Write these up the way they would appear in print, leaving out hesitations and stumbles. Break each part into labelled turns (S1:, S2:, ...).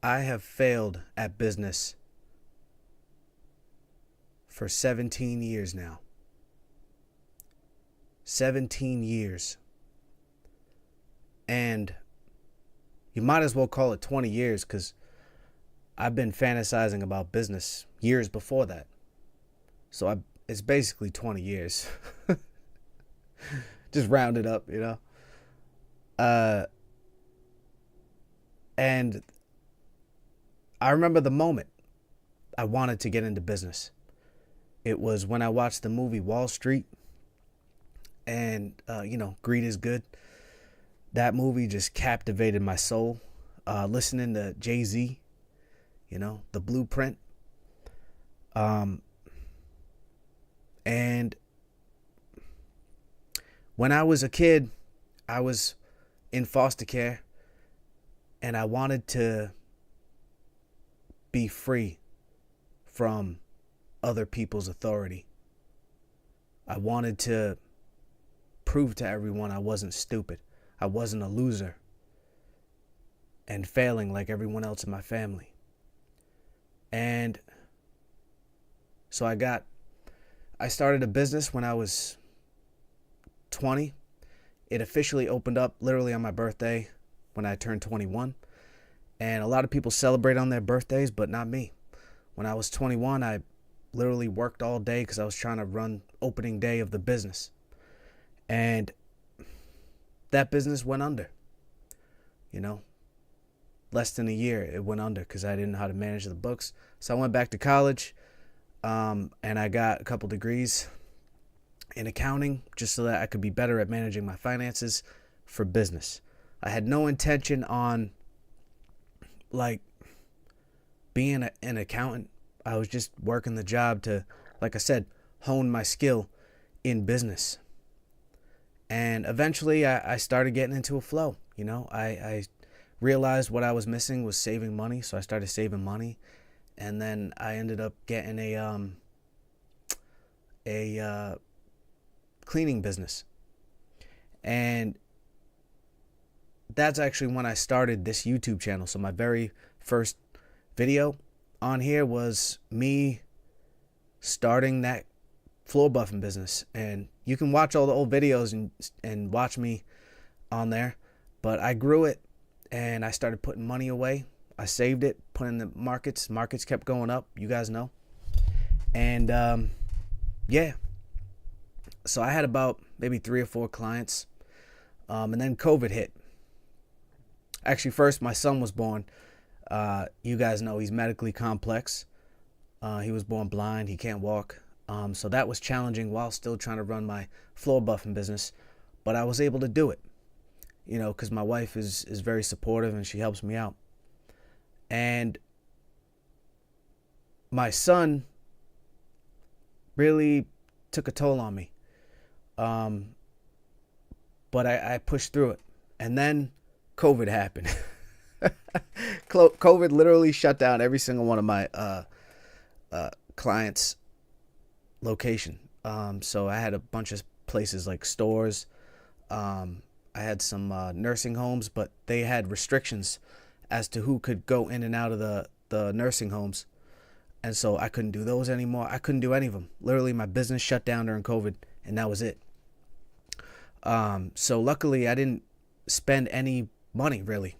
S1: I have failed at business for 17 years now. 17 years. And you might as well call it 20 years because I've been fantasizing about business years before that. It's basically 20 years. Just round it up, you know? Uh, and I remember the moment I wanted to get into business. It was when I watched the movie Wall Street and, Greed is Good. That movie just captivated my soul. Listening to Jay-Z, The Blueprint. Um, and when I was a kid, I was in foster care and I wanted to be free from other people's authority. I wanted to prove to everyone I wasn't stupid. I wasn't a loser and failing like everyone else in my family. And so I started a business when I was 20. It officially opened up literally on my birthday when I turned 21. And a lot of people celebrate on their birthdays, but not me. When I was 21, I literally worked all day because I was trying to run opening day of the business. And that business went under. Less than a year it went under because I didn't know how to manage the books. So I went back to college and I got a couple degrees in accounting just so that I could be better at managing my finances for business. I had no intention on being an accountant. I was just working the job to, like I said, hone my skill in business. And eventually I started getting into a flow. I realized what I was missing was saving money. So I started saving money. And then I ended up getting a cleaning business. And that's actually when I started this YouTube channel. So my very first video on here was me starting that floor buffing business. And you can watch all the old videos and watch me on there. But I grew it and I started putting money away. I saved it, put in the markets. Markets kept going up, you guys know. And yeah. So I had about maybe 3 or 4 clients. And then COVID hit. Actually, first my son was born. You guys know he's medically complex. He was born blind. He can't walk. So that was challenging while still trying to run my floor buffing business. But I was able to do it, because my wife is very supportive and she helps me out. And my son really took a toll on me. But I pushed through it. And then COVID happened. COVID literally shut down every single one of my clients' location. So I had a bunch of places like stores. I had some nursing homes, but they had restrictions as to who could go in and out of the nursing homes. And so I couldn't do those anymore. I couldn't do any of them. Literally, my business shut down during COVID, and that was it. So luckily, I didn't spend any money, really,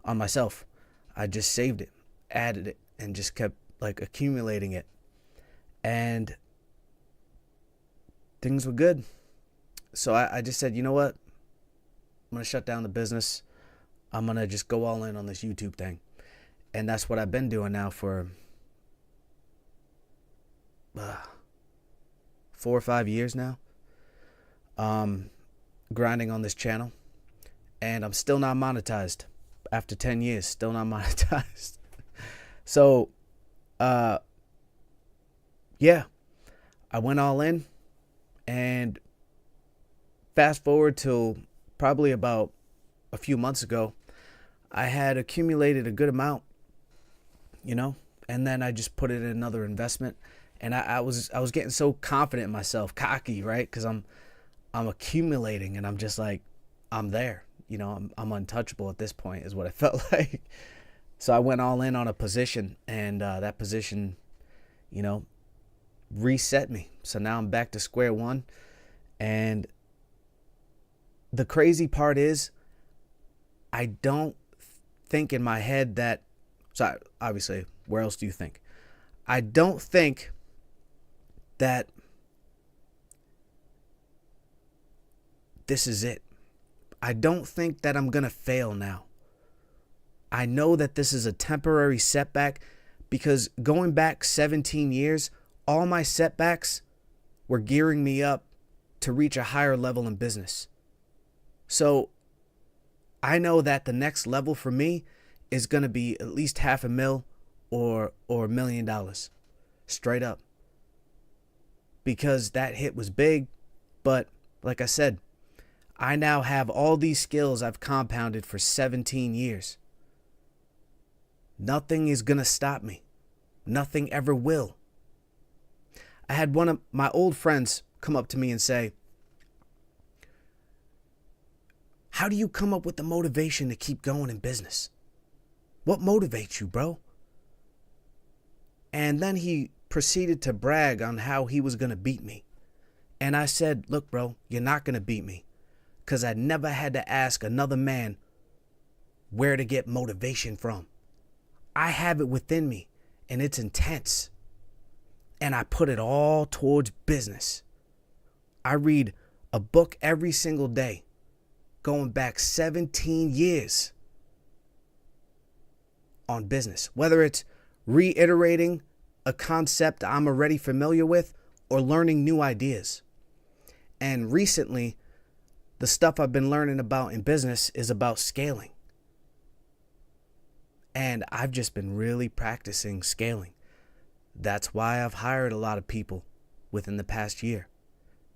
S1: on myself. I just saved it, added it, and just kept, accumulating it. And things were good. So I just said, you know what? I'm going to shut down the business. I'm going to just go all in on this YouTube thing. And that's what I've been doing now for 4 or 5 years now. Grinding on this channel. And I'm still not monetized. After 10 years, still not monetized. So, yeah. I went all in. And fast forward till probably about a few months ago, I had accumulated a good amount, and then I just put it in another investment And I was getting so confident in myself, cocky, right? Because I'm accumulating, and I'm just like, I'm there. I'm untouchable at this point, is what it felt like. So I went all in on a position, and that position, you know, reset me. So now I'm back to square one. And the crazy part is, I don't think in my head that, so obviously, where else do you think? I don't think that this is it. I don't think that I'm going to fail now. I know that this is a temporary setback, because going back 17 years, all my setbacks were gearing me up to reach a higher level in business. So I know that the next level for me is going to be at least $500,000 or $1 million, straight up, because that hit was big. But like I said, I now have all these skills I've compounded for 17 years. Nothing is going to stop me. Nothing ever will. I had one of my old friends come up to me and say, "How do you come up with the motivation to keep going in business? What motivates you, bro?" And then he proceeded to brag on how he was going to beat me. And I said, "Look, bro, you're not going to beat me, because I never had to ask another man where to get motivation from. I have it within me, and it's intense. And I put it all towards business. I read a book every single day, going back 17 years on business, whether it's reiterating a concept I'm already familiar with or learning new ideas. And recently, the stuff I've been learning about in business is about scaling. And I've just been really practicing scaling. That's why I've hired a lot of people within the past year.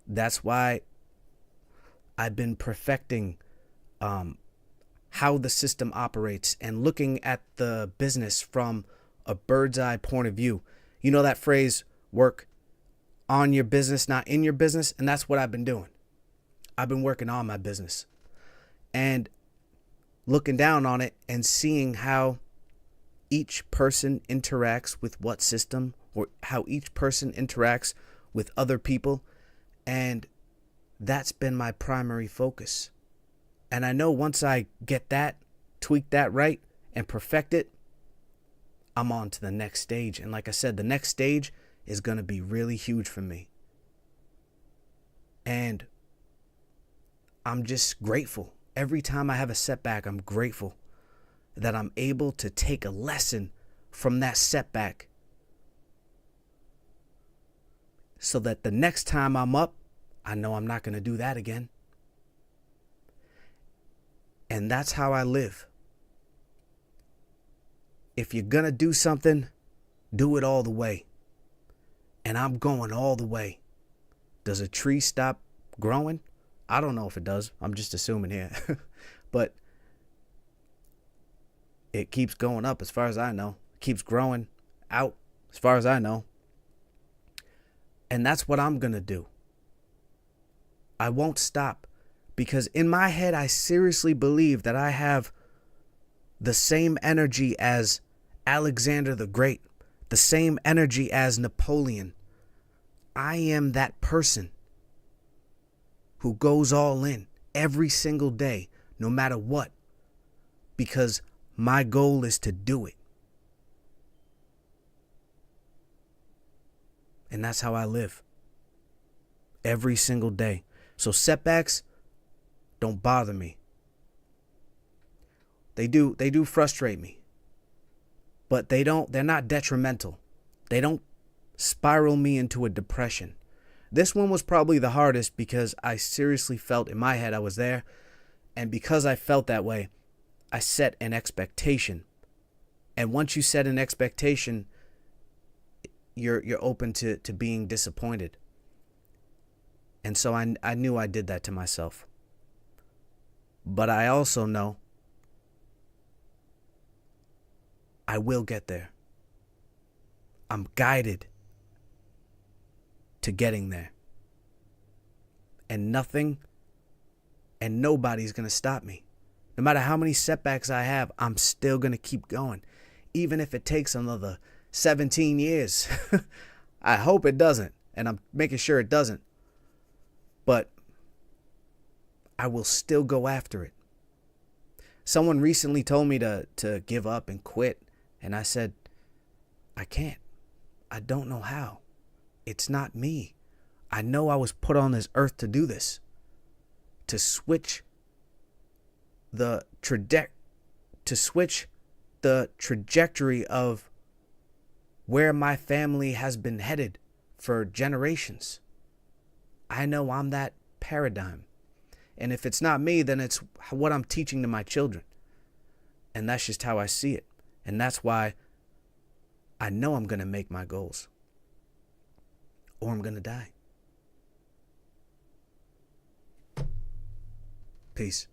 S1: That's why I've been perfecting how the system operates and looking at the business from a bird's eye point of view. You know that phrase, work on your business, not in your business? And that's what I've been doing. I've been working on my business and looking down on it and seeing how each person interacts with what system, or how each person interacts with other people. And that's been my primary focus. And I know once I get that, tweak that right, and perfect it, I'm on to the next stage. And like I said, the next stage is going to be really huge for me. And I'm just grateful. Every time I have a setback, I'm grateful that I'm able to take a lesson from that setback, so that the next time I'm up, I know I'm not going to do that again. And that's how I live. If you're going to do something, do it all the way. And I'm going all the way. Does a tree stop growing? I don't know if it does. I'm just assuming here. But it keeps going up as far as I know. It keeps growing out as far as I know. And that's what I'm going to do. I won't stop, because in my head, I seriously believe that I have the same energy as Alexander the Great, the same energy as Napoleon. I am that person who goes all in every single day, no matter what, because my goal is to do it. And that's how I live every single day. So setbacks don't bother me. They do frustrate me. But they're not detrimental. They don't spiral me into a depression. This one was probably the hardest, because I seriously felt in my head I was there. And because I felt that way, I set an expectation. And once you set an expectation, you're open to being disappointed. And so I knew I did that to myself. But I also know I will get there. I'm guided to getting there. And nothing and nobody's going to stop me. No matter how many setbacks I have, I'm still going to keep going. Even if it takes another 17 years. I hope it doesn't. And I'm making sure it doesn't. But I will still go after it. Someone recently told me to give up and quit. And I said, I can't. I don't know how. It's not me. I know I was put on this earth to do this. To switch the trajectory of where my family has been headed for generations. I know I'm that paradigm. And if it's not me, then it's what I'm teaching to my children. And that's just how I see it. And that's why I know I'm going to make my goals. Or I'm going to die. Peace.